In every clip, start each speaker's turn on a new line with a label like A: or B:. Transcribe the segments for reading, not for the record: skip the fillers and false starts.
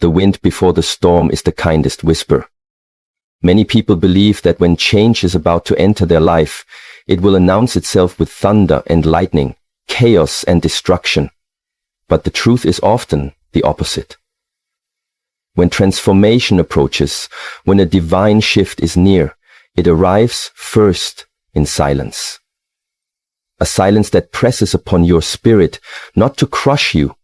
A: The wind before the storm is the kindest whisper. Many people believe that when change is about to enter their life, it will announce itself with thunder and lightning, chaos and destruction. But the truth is often the opposite. When transformation approaches, when a divine shift is near, it arrives first in silence. A silence that presses upon your spirit, not to crush you,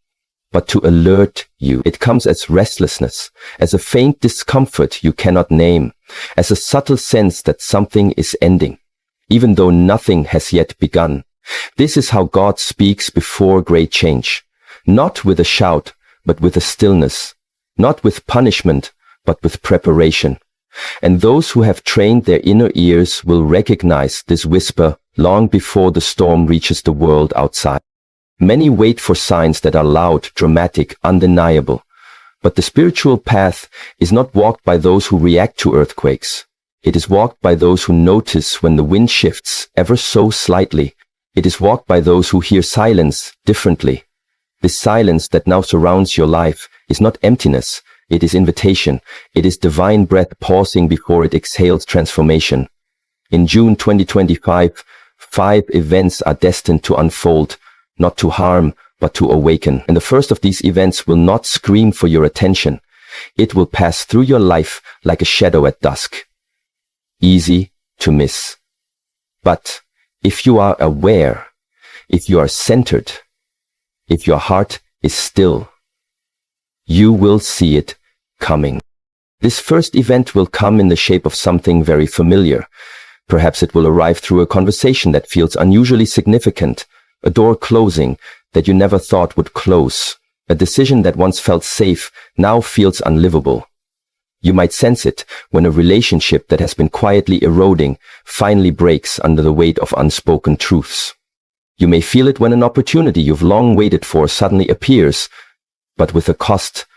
A: but to alert you. It comes as restlessness, as a faint discomfort you cannot name, as a subtle sense that something is ending, even though nothing has yet begun. This is how God speaks before great change, not with a shout, but with a stillness, not with punishment, but with preparation. And those who have trained their inner ears will recognize this whisper long before the storm reaches the world outside. Many wait for signs that are loud, dramatic, undeniable. But the spiritual path is not walked by those who react to earthquakes. It is walked by those who notice when the wind shifts ever so slightly. It is walked by those who hear silence differently. This silence that now surrounds your life is not emptiness. It is invitation. It is divine breath pausing before it exhales transformation. In June 2025, 5 events are destined to unfold, not to harm, but to awaken. And the first of these events will not scream for your attention. It will pass through your life like a shadow at dusk. Easy to miss. But if you are aware, if you are centered, if your heart is still, you will see it coming. This first event will come in the shape of something very familiar. Perhaps it will arrive through a conversation that feels unusually significant, a door closing that you never thought would close, a decision that once felt safe now feels unlivable. You might sense it when a relationship that has been quietly eroding finally breaks under the weight of unspoken truths. You may feel it when an opportunity you've long waited for suddenly appears, but with a cost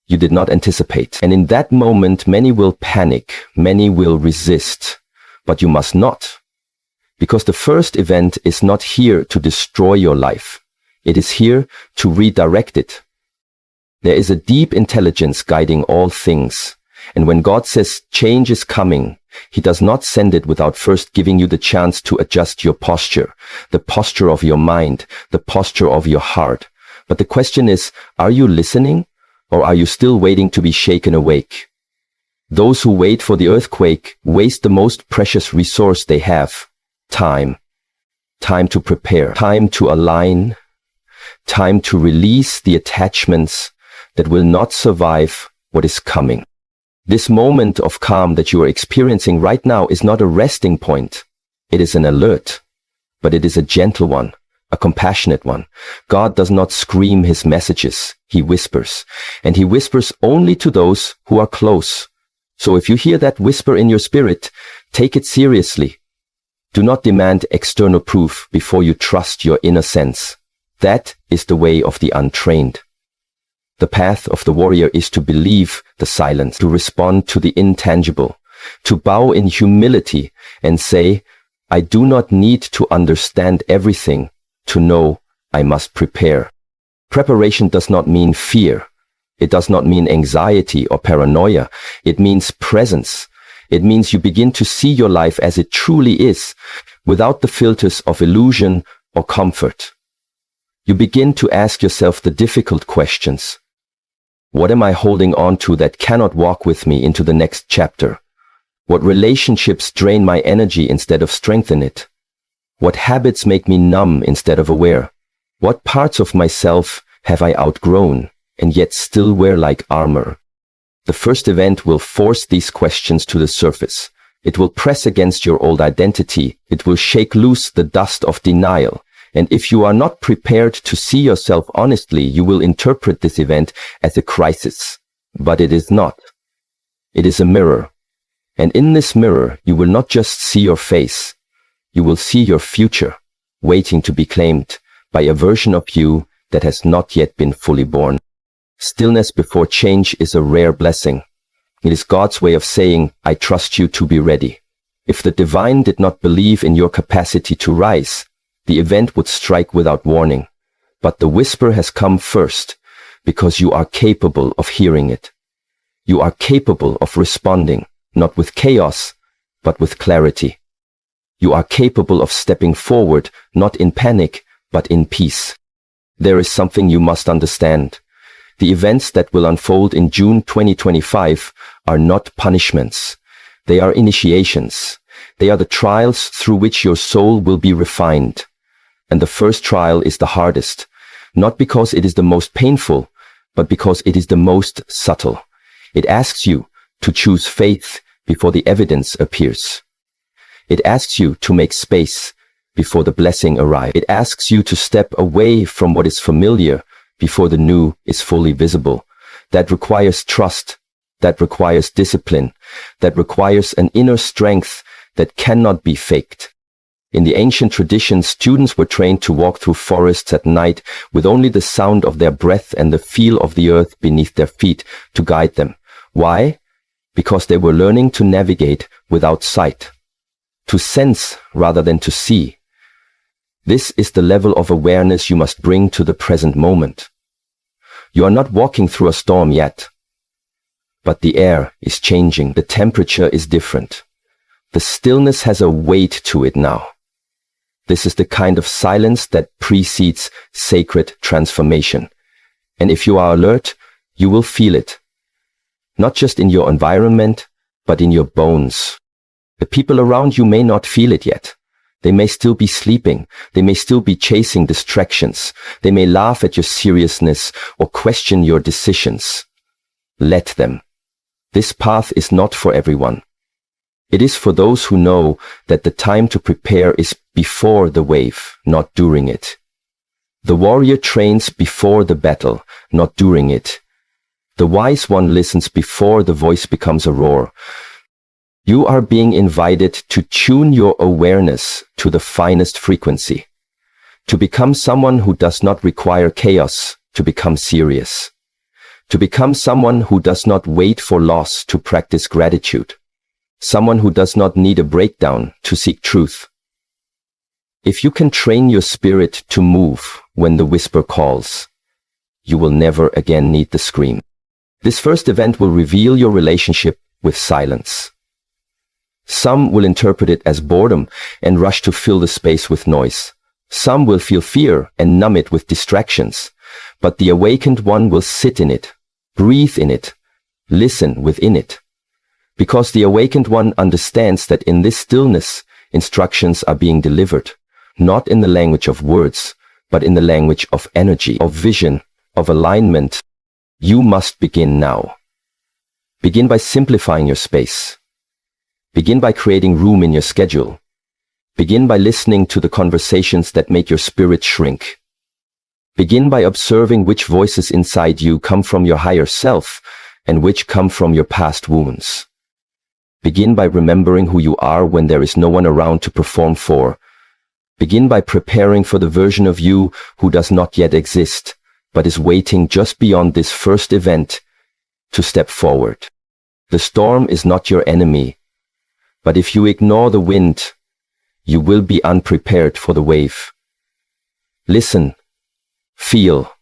A: you did not anticipate. And in that moment, many will panic, many will resist, but you must not. Because the first event is not here to destroy your life. It is here to redirect it. There is a deep intelligence guiding all things. And when God says change is coming, He does not send it without first giving you the chance to adjust your posture, the posture of your mind, the posture of your heart. But the question is, are you listening, or are you still waiting to be shaken awake? Those who wait for the earthquake waste the most precious resource they have. Time. Time to prepare. Time to align. Time to release the attachments that will not survive what is coming. This moment of calm that you are experiencing right now is not a resting point. It is an alert, but it is a gentle one, a compassionate one. God does not scream His messages. He whispers, and He whispers only to those who are close. So if you hear that whisper in your spirit, take it seriously. Do not demand external proof before you trust your inner sense. That is the way of the untrained. The path of the warrior is to believe the silence, to respond to the intangible, to bow in humility and say, I do not need to understand everything to know I must prepare. Preparation does not mean fear. It does not mean anxiety or paranoia. It means presence. It means you begin to see your life as it truly is, without the filters of illusion or comfort. You begin to ask yourself the difficult questions. What am I holding on to that cannot walk with me into the next chapter? What relationships drain my energy instead of strengthen it? What habits make me numb instead of aware? What parts of myself have I outgrown and yet still wear like armor? The first event will force these questions to the surface. It will press against your old identity. It will shake loose the dust of denial. And if you are not prepared to see yourself honestly, you will interpret this event as a crisis. But it is not. It is a mirror. And in this mirror, you will not just see your face. You will see your future, waiting to be claimed by a version of you that has not yet been fully born. Stillness before change is a rare blessing. It is God's way of saying, I trust you to be ready. If the divine did not believe in your capacity to rise, the event would strike without warning. But the whisper has come first. because you are capable of hearing it. You are capable of responding, not with chaos, but with clarity. You are capable of stepping forward, not in panic, but in peace. There is something you must understand. The events that will unfold in June 2025 are not punishments. They are initiations. They are the trials through which your soul will be refined. And the first trial is the hardest, not because it is the most painful, but because it is the most subtle. It asks you to choose faith before the evidence appears. It asks you to make space before the blessing arrives. It asks you to step away from what is familiar before the new is fully visible. That requires trust. That requires discipline. That requires an inner strength that cannot be faked. In the ancient tradition, students were trained to walk through forests at night with only the sound of their breath and the feel of the earth beneath their feet to guide them. Why? Because they were learning to navigate without sight, to sense rather than to see. This is the level of awareness you must bring to the present moment. You are not walking through a storm yet, but the air is changing. The temperature is different. The stillness has a weight to it now. This is the kind of silence that precedes sacred transformation. And if you are alert, you will feel it. Not just in your environment, but in your bones. The people around you may not feel it yet. They may still be sleeping. They may still be chasing distractions. They may laugh at your seriousness or question your decisions. Let them. This path is not for everyone. It is for those who know that the time to prepare is before the wave, not during it. The warrior trains before the battle, not during it. The wise one listens before the voice becomes a roar. You are being invited to tune your awareness to the finest frequency, to become someone who does not require chaos to become serious, to become someone who does not wait for loss to practice gratitude, someone who does not need a breakdown to seek truth. If you can train your spirit to move when the whisper calls, you will never again need the scream. This first event will reveal your relationship with silence. Some will interpret it as boredom and rush to fill the space with noise. Some will feel fear and numb it with distractions. But the awakened one will sit in it, breathe in it, listen within it. Because the awakened one understands that in this stillness, instructions are being delivered, not in the language of words, but in the language of energy, of vision, of alignment. You must begin now. Begin by simplifying your space. Begin by creating room in your schedule. Begin by listening to the conversations that make your spirit shrink. Begin by observing which voices inside you come from your higher self and which come from your past wounds. Begin by remembering who you are when there is no one around to perform for. Begin by preparing for the version of you who does not yet exist, but is waiting just beyond this first event to step forward. The storm is not your enemy, but if you ignore the wind, you will be unprepared for the wave. Listen, feel,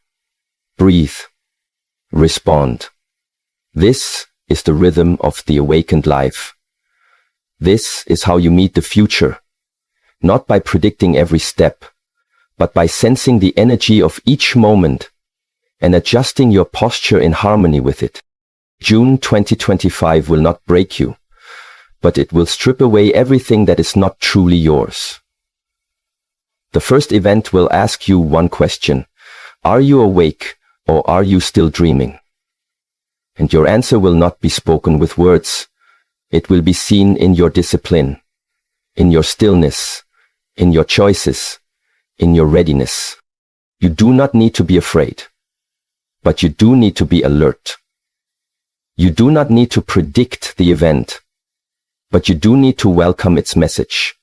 A: breathe, respond. This is the rhythm of the awakened life. This is how you meet the future, not by predicting every step, but by sensing the energy of each moment and adjusting your posture in harmony with it. June 2025 will not break you, but it will strip away everything that is not truly yours. The first event will ask you one question. Are you awake or are you still dreaming? And your answer will not be spoken with words. It will be seen in your discipline, in your stillness, in your choices, in your readiness. You do not need to be afraid, but you do need to be alert. You do not need to predict the event, but you do need to welcome its message.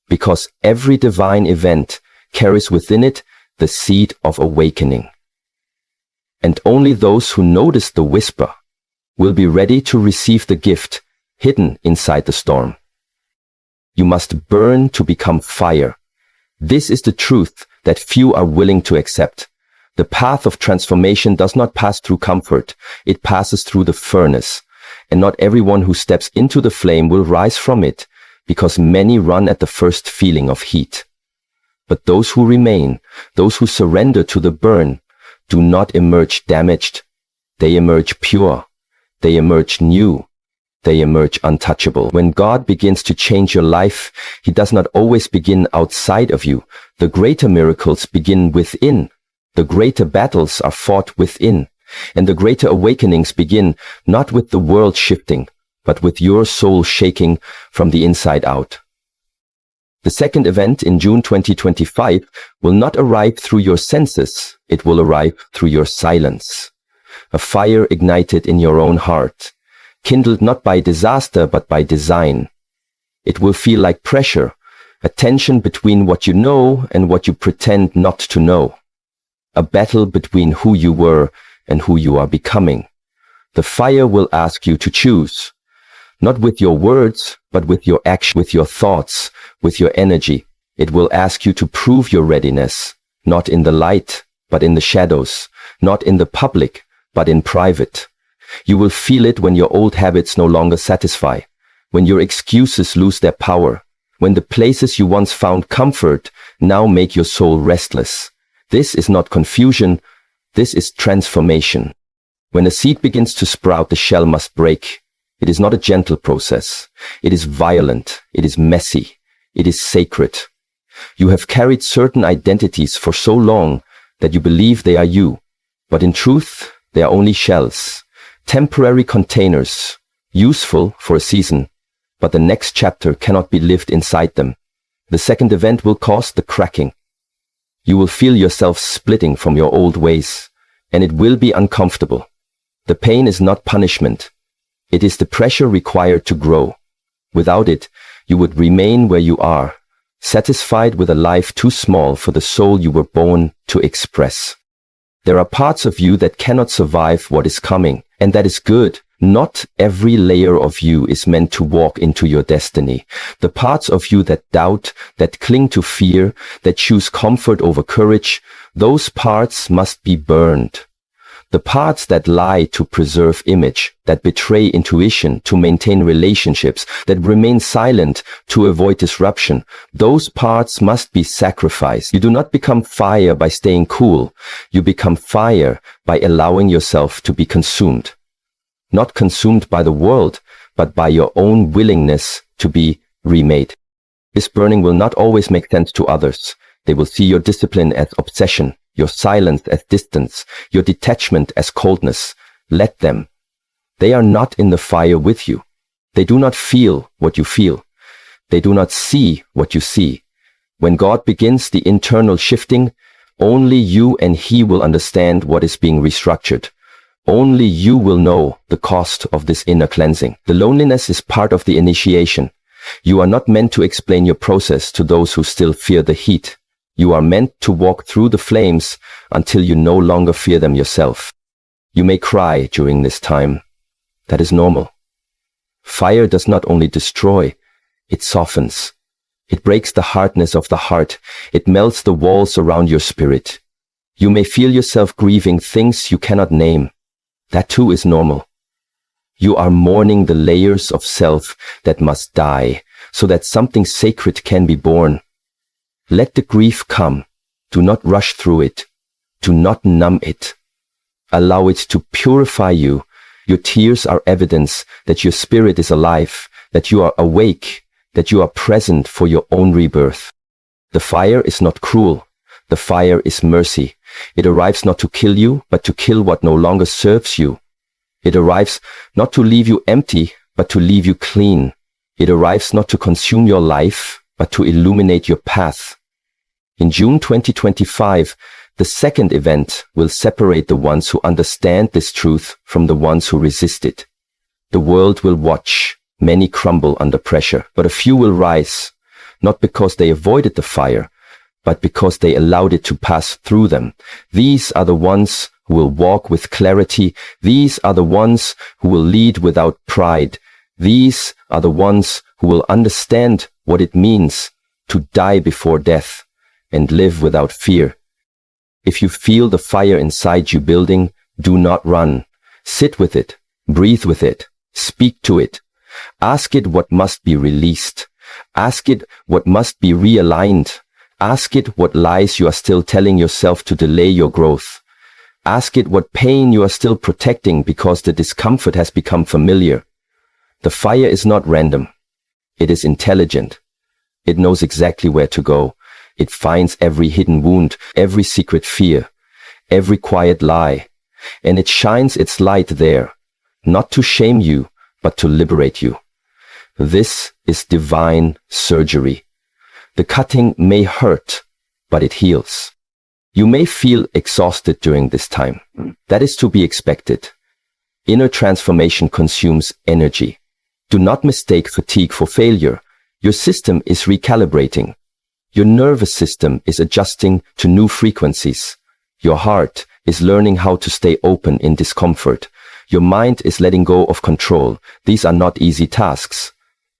A: Because every divine event carries within it the seed of awakening. And only those who notice the whisper will be ready to receive the gift hidden inside the storm. You must burn to become fire. This is the truth that few are willing to accept. The path of transformation does not pass through comfort, it passes through the furnace. And not everyone who steps into the flame will rise from it, because many run at the first feeling of heat. But those who remain, those who surrender to the burn, do not emerge damaged. They emerge pure. They emerge new. They emerge untouchable. When God begins to change your life, He does not always begin outside of you. The greater miracles begin within. The greater battles are fought within. And the greater awakenings begin not with the world shifting, but with your soul shaking from the inside out. The second event in June 2025 will not arrive through your senses, it will arrive through your silence. A fire ignited in your own heart, kindled not by disaster but by design. It will feel like pressure, a tension between what you know and what you pretend not to know. A battle between who you were and who you are becoming. The fire will ask you to choose. Not with your words, but with your action, with your thoughts, with your energy. It will ask you to prove your readiness, not in the light, but in the shadows, not in the public, but in private. You will feel it when your old habits no longer satisfy, when your excuses lose their power, when the places you once found comfort now make your soul restless. This is not confusion, this is transformation. When a seed begins to sprout, the shell must break. It is not a gentle process. It is violent. It is messy. It is sacred. You have carried certain identities for so long that you believe they are you. But in truth, they are only shells, temporary containers, useful for a season, but the next chapter cannot be lived inside them. The second event will cause the cracking. You will feel yourself splitting from your old ways, and it will be uncomfortable. The pain is not punishment. It is the pressure required to grow. Without it, you would remain where you are, satisfied with a life too small for the soul you were born to express. There are parts of you that cannot survive what is coming, and that is good. Not every layer of you is meant to walk into your destiny. The parts of you that doubt, that cling to fear, that choose comfort over courage, those parts must be burned. The parts that lie to preserve image, that betray intuition to maintain relationships, that remain silent to avoid disruption, those parts must be sacrificed. You do not become fire by staying cool. You become fire by allowing yourself to be consumed. Not consumed by the world, but by your own willingness to be remade. This burning will not always make sense to others. They will see your discipline as obsession, your silence as distance, your detachment as coldness. Let them. They are not in the fire with you. They do not feel what you feel. They do not see what you see. When God begins the internal shifting, only you and He will understand what is being restructured. Only you will know the cost of this inner cleansing. The loneliness is part of the initiation. You are not meant to explain your process to those who still fear the heat. You are meant to walk through the flames until you no longer fear them yourself. You may cry during this time. That is normal. Fire does not only destroy, it softens. It breaks the hardness of the heart. It melts the walls around your spirit. You may feel yourself grieving things you cannot name. That too is normal. You are mourning the layers of self that must die so that something sacred can be born. Let the grief come. Do not rush through it. Do not numb it. Allow it to purify you. Your tears are evidence that your spirit is alive, that you are awake, that you are present for your own rebirth. The fire is not cruel. The fire is mercy. It arrives not to kill you, but to kill what no longer serves you. It arrives not to leave you empty, but to leave you clean. It arrives not to consume your life, but to illuminate your path. In June 2025, the second event will separate the ones who understand this truth from the ones who resist it. The world will watch. Many crumble under pressure, but a few will rise, not because they avoided the fire, but because they allowed it to pass through them. These are the ones who will walk with clarity. These are the ones who will lead without pride. These are the ones who will understand what it means to die before death and live without fear. If you feel the fire inside you building, do not run. Sit with it, breathe with it, speak to it. Ask it what must be released. Ask it what must be realigned. Ask it what lies you are still telling yourself to delay your growth. Ask it what pain you are still protecting because the discomfort has become familiar. The fire is not random. It is intelligent. It knows exactly where to go. It finds every hidden wound, every secret fear, every quiet lie, and it shines its light there, not to shame you, but to liberate you. This is divine surgery. The cutting may hurt, but it heals. You may feel exhausted during this time. That is to be expected. Inner transformation consumes energy. Do not mistake fatigue for failure. Your system is recalibrating. Your nervous system is adjusting to new frequencies. Your heart is learning how to stay open in discomfort. Your mind is letting go of control. These are not easy tasks,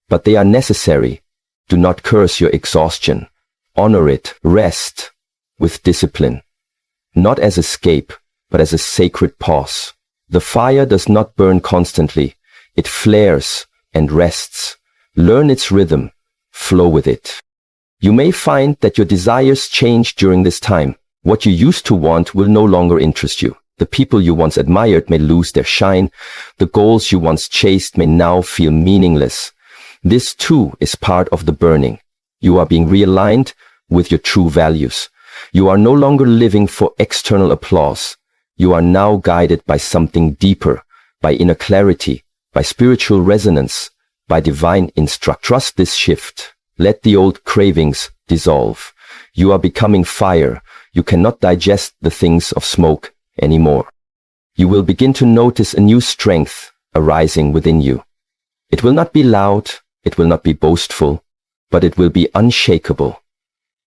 A: but they are necessary. Do not curse your exhaustion. Honor it. Rest with discipline. Not as escape, but as a sacred pause. The fire does not burn constantly. It flares and rests. Learn its rhythm. Flow with it. You may find that your desires change during this time. What you used to want will no longer interest you. The people you once admired may lose their shine. The goals you once chased may now feel meaningless. This too is part of the burning. You are being realigned with your true values. You are no longer living for external applause. You are now guided by something deeper, by inner clarity, by spiritual resonance, by divine instruction. Trust this shift. Let the old cravings dissolve. You are becoming fire. You cannot digest the things of smoke anymore. You will begin to notice a new strength arising within you. It will not be loud. It will not be boastful, but it will be unshakable.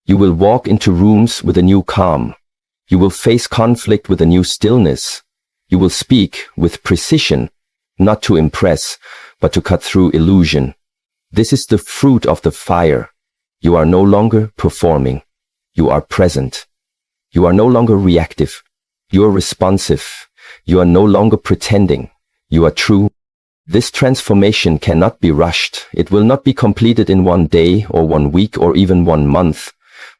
A: You will walk into rooms with a new calm. You will face conflict with a new stillness. You will speak with precision, not to impress, but to cut through illusion. This is the fruit of the fire. You are no longer performing. You are present. You are no longer reactive. You are responsive. You are no longer pretending. You are true. This transformation cannot be rushed. It will not be completed in one day or 1 week or even 1 month.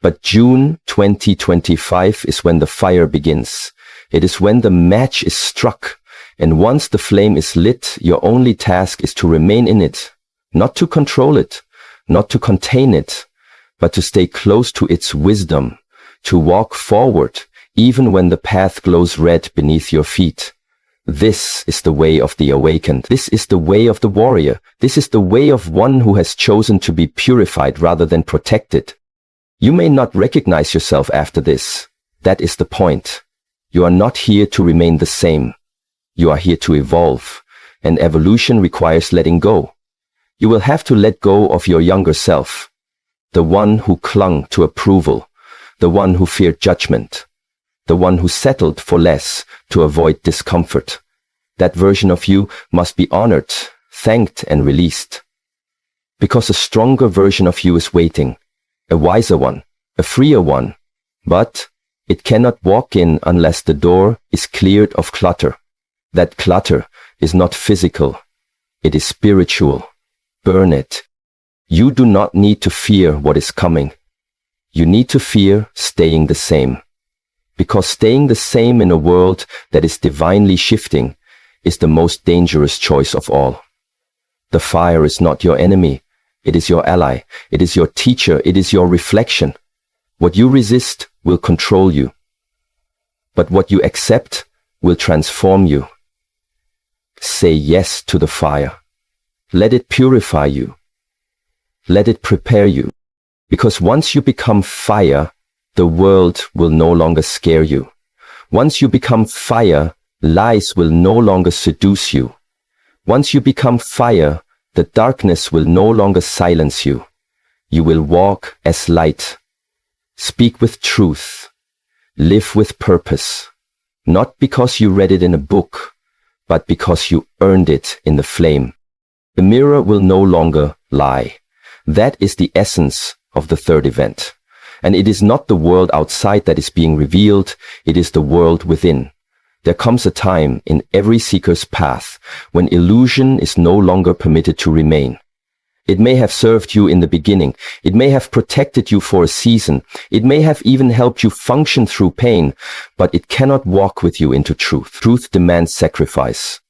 A: But June 2025 is when the fire begins. It is when the match is struck. And once the flame is lit, your only task is to remain in it. Not to control it, not to contain it, but to stay close to its wisdom, to walk forward, even when the path glows red beneath your feet. This is the way of the awakened. This is the way of the warrior. This is the way of one who has chosen to be purified rather than protected. You may not recognize yourself after this. That is the point. You are not here to remain the same. You are here to evolve, and evolution requires letting go. You will have to let go of your younger self, the one who clung to approval, the one who feared judgment, the one who settled for less to avoid discomfort. That version of you must be honored, thanked, and released. Because a stronger version of you is waiting, a wiser one, a freer one. But it cannot walk in unless the door is cleared of clutter. That clutter is not physical, it is spiritual. Burn it. You do not need to fear what is coming. You need to fear staying the same. Because staying the same in a world that is divinely shifting is the most dangerous choice of all. The fire is not your enemy. It is your ally. It is your teacher. It is your reflection. What you resist will control you. But what you accept will transform you. Say yes to the fire. Let it purify you. Let it prepare you. Because once you become fire, the world will no longer scare you. Once you become fire, lies will no longer seduce you. Once you become fire, the darkness will no longer silence you. You will walk as light. Speak with truth. Live with purpose. Not because you read it in a book, but because you earned it in the flame. The mirror will no longer lie. That is the essence of the third event. And it is not the world outside that is being revealed, it is the world within. There comes a time in every seeker's path when illusion is no longer permitted to remain. It may have served you in the beginning, it may have protected you for a season, it may have even helped you function through pain, but it cannot walk with you into truth. Truth demands sacrifice.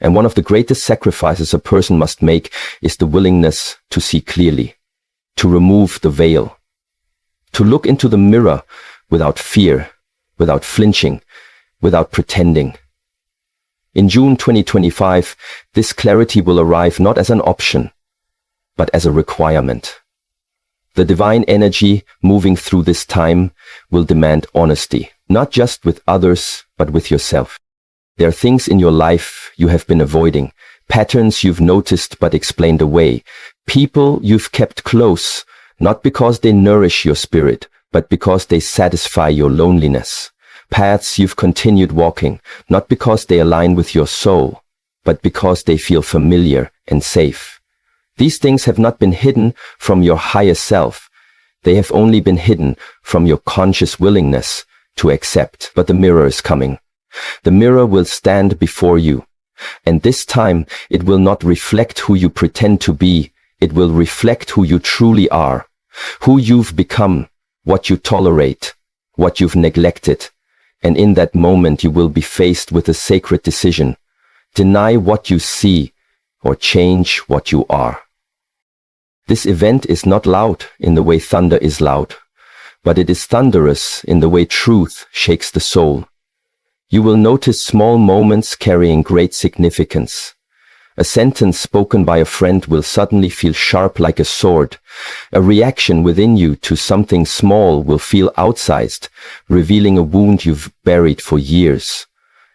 A: And one of the greatest sacrifices a person must make is the willingness to see clearly, to remove the veil, to look into the mirror without fear, without flinching, without pretending. In June 2025, this clarity will arrive not as an option, but as a requirement. The divine energy moving through this time will demand honesty, not just with others, but with yourself. There are things in your life you have been avoiding, patterns you've noticed but explained away, people you've kept close, not because they nourish your spirit, but because they satisfy your loneliness. Paths you've continued walking, not because they align with your soul, but because they feel familiar and safe. These things have not been hidden from your higher self. They have only been hidden from your conscious willingness to accept. But the mirror is coming. The mirror will stand before you. And this time, it will not reflect who you pretend to be. It will reflect who you truly are, who you've become, what you tolerate, what you've neglected. And in that moment, you will be faced with a sacred decision. Deny what you see, or change what you are. This event is not loud in the way thunder is loud, but it is thunderous in the way truth shakes the soul. You will notice small moments carrying great significance. A sentence spoken by a friend will suddenly feel sharp like a sword. A reaction within you to something small will feel outsized, revealing a wound you've buried for years.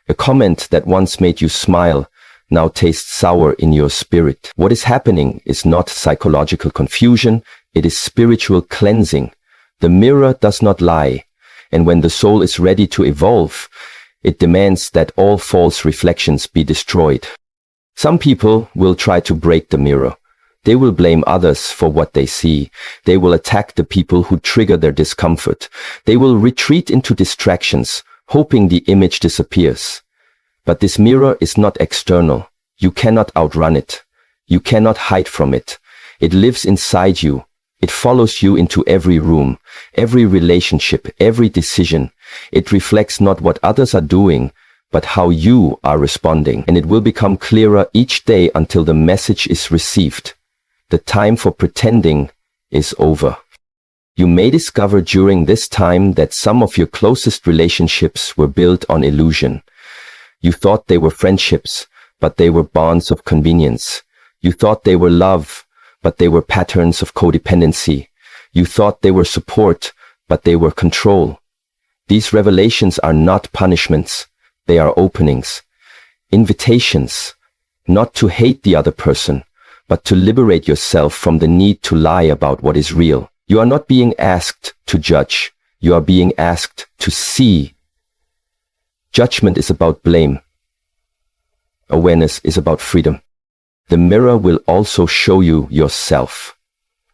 A: A comment that once made you smile now tastes sour in your spirit. What is happening is not psychological confusion, it is spiritual cleansing. The mirror does not lie, and when the soul is ready to evolve, it demands that all false reflections be destroyed. Some people will try to break the mirror. They will blame others for what they see. They will attack the people who trigger their discomfort. They will retreat into distractions, hoping the image disappears. But this mirror is not external. You cannot outrun it. You cannot hide from it. It lives inside you. It follows you into every room, every relationship, every decision. It reflects not what others are doing, but how you are responding. And it will become clearer each day until the message is received. The time for pretending is over. You may discover during this time that some of your closest relationships were built on illusion. You thought they were friendships, but they were bonds of convenience. You thought they were love, but they were patterns of codependency. You thought they were support, but they were control. These revelations are not punishments. They are openings, invitations, not to hate the other person, but to liberate yourself from the need to lie about what is real. You are not being asked to judge. You are being asked to see. Judgment is about blame. Awareness is about freedom. The mirror will also show you yourself.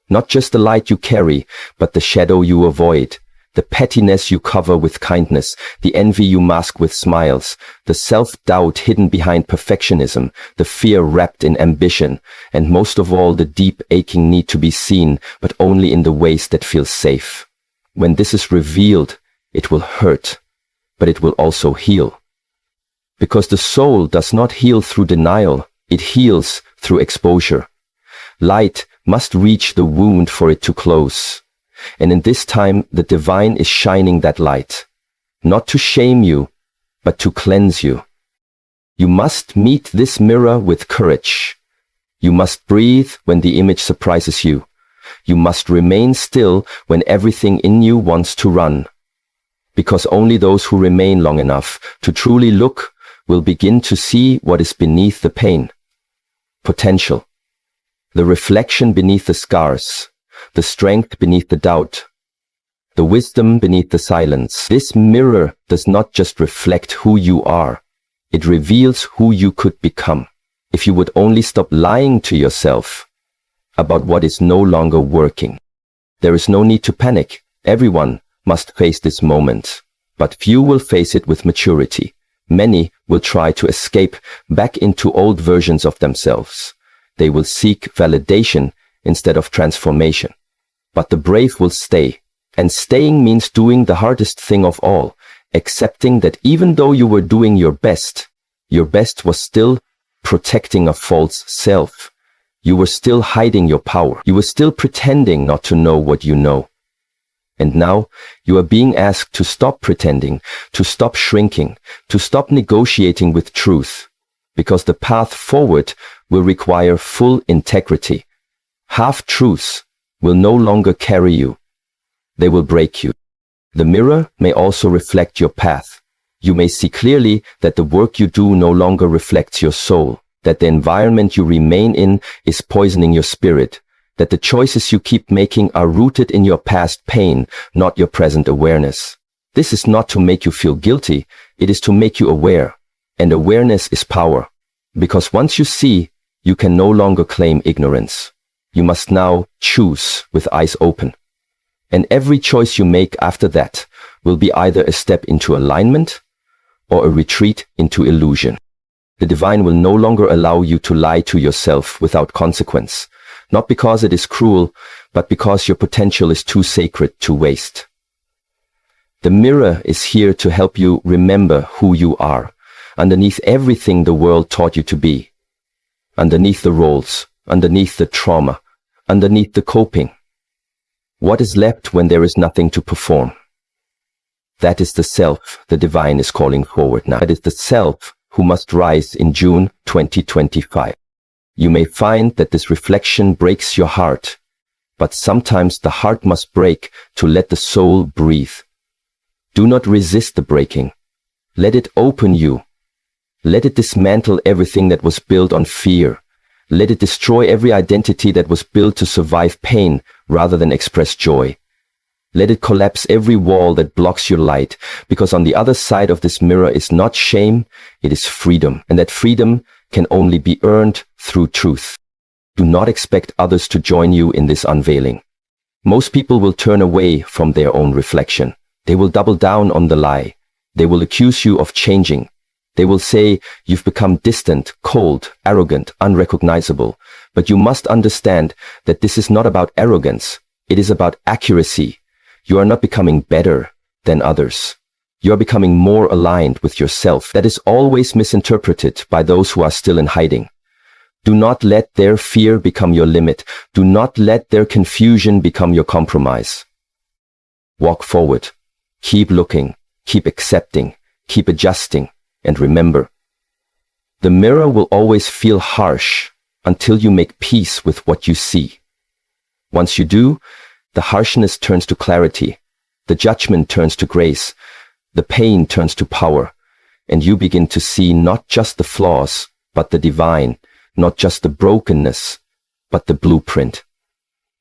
A: Not just the light you carry, but the shadow you avoid, the pettiness you cover with kindness, the envy you mask with smiles, the self-doubt hidden behind perfectionism, the fear wrapped in ambition, and most of all the deep aching need to be seen, but only in the ways that feel safe. When this is revealed, it will hurt, but it will also heal. Because the soul does not heal through denial, it heals through exposure. Light must reach the wound for it to close. And in this time, the divine is shining that light, not to shame you, but to cleanse you. You must meet this mirror with courage. You must breathe when the image surprises you. You must remain still when everything in you wants to run. Because only those who remain long enough to truly look will begin to see what is beneath the pain. Potential. The reflection beneath the scars. The strength beneath the doubt. The wisdom beneath the silence. This mirror does not just reflect who you are. It reveals who you could become. If you would only stop lying to yourself about what is no longer working. There is no need to panic. Everyone must face this moment, but few will face it with maturity. Many will try to escape back into old versions of themselves. They will seek validation instead of transformation. But the brave will stay, and staying means doing the hardest thing of all, accepting that even though you were doing your best was still protecting a false self. You were still hiding your power. You were still pretending not to know what you know. And now you are being asked to stop pretending, to stop shrinking, to stop negotiating with truth, because the path forward will require full integrity. Half-truths will no longer carry you. They will break you. The mirror may also reflect your path. You may see clearly that the work you do no longer reflects your soul, that the environment you remain in is poisoning your spirit, that the choices you keep making are rooted in your past pain, not your present awareness. This is not to make you feel guilty, it is to make you aware. And awareness is power. Because once you see, you can no longer claim ignorance. You must now choose with eyes open. And every choice you make after that will be either a step into alignment or a retreat into illusion. The divine will no longer allow you to lie to yourself without consequence, not because it is cruel, but because your potential is too sacred to waste. The mirror is here to help you remember who you are, underneath everything the world taught you to be, underneath the roles, underneath the trauma, underneath the coping. What is left when there is nothing to perform? That is the self the divine is calling forward now. That is the self who must rise in June 2025. You may find that this reflection breaks your heart, but sometimes the heart must break to let the soul breathe. Do not resist the breaking. Let it open you. Let it dismantle everything that was built on fear. Let it destroy every identity that was built to survive pain rather than express joy. Let it collapse every wall that blocks your light, because on the other side of this mirror is not shame, it is freedom, and that freedom can only be earned through truth. Do not expect others to join you in this unveiling. Most people will turn away from their own reflection. They will double down on the lie. They will accuse you of changing. They will say you've become distant, cold, arrogant, unrecognizable. But you must understand that this is not about arrogance. It is about accuracy. You are not becoming better than others. You are becoming more aligned with yourself. That is always misinterpreted by those who are still in hiding. Do not let their fear become your limit. Do not let their confusion become your compromise. Walk forward. Keep looking. Keep accepting. Keep adjusting. And remember, the mirror will always feel harsh until you make peace with what you see. Once you do, the harshness turns to clarity, the judgment turns to grace, the pain turns to power, and you begin to see not just the flaws, but the divine, not just the brokenness, but the blueprint.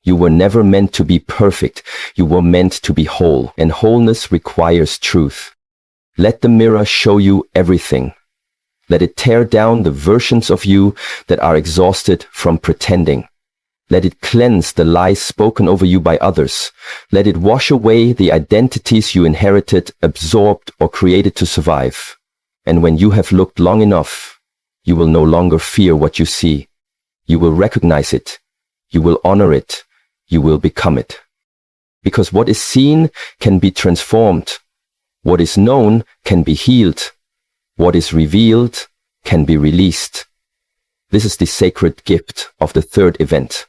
A: You were never meant to be perfect, you were meant to be whole, and wholeness requires truth. Let the mirror show you everything. Let it tear down the versions of you that are exhausted from pretending. Let it cleanse the lies spoken over you by others. Let it wash away the identities you inherited, absorbed, or created to survive. And when you have looked long enough, you will no longer fear what you see. You will recognize it. You will honor it. You will become it. Because what is seen can be transformed. What is known can be healed. What is revealed can be released. This is the sacred gift of the third event,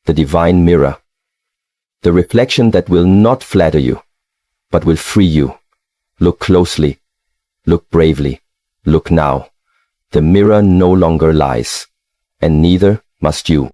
A: the divine mirror. The reflection that will not flatter you, but will free you. Look closely. Look bravely. Look now. The mirror no longer lies, and neither must you.